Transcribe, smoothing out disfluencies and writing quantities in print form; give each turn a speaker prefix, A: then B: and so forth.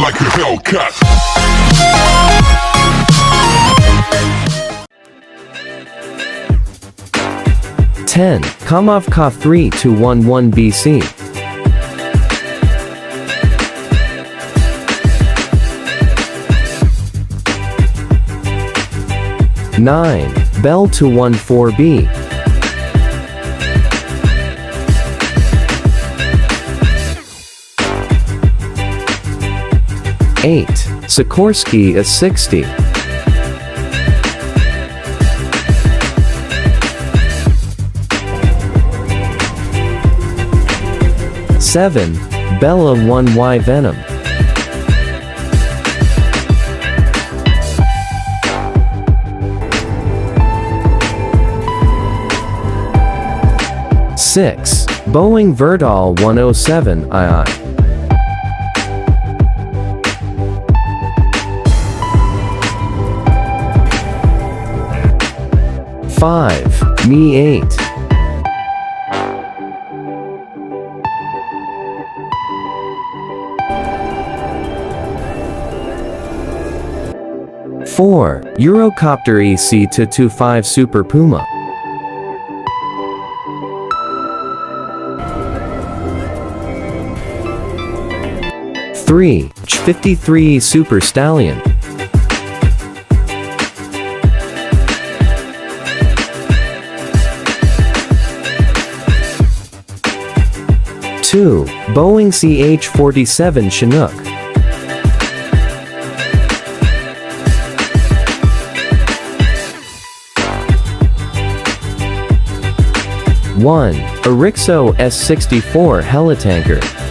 A: like a Hellcat.
B: 10. Kamov Ka-3211BC. 9. Bell 214B. 8. Sikorsky UH-60. 7. Bella 1Y Venom. 6. Boeing Vertol 107II. 5. Me 8. 4. Eurocopter EC-225 Super Puma. 3. Ch-53 Super Stallion. 2. Boeing CH-47 Chinook. 1. Helitanker S-64 Helitanker.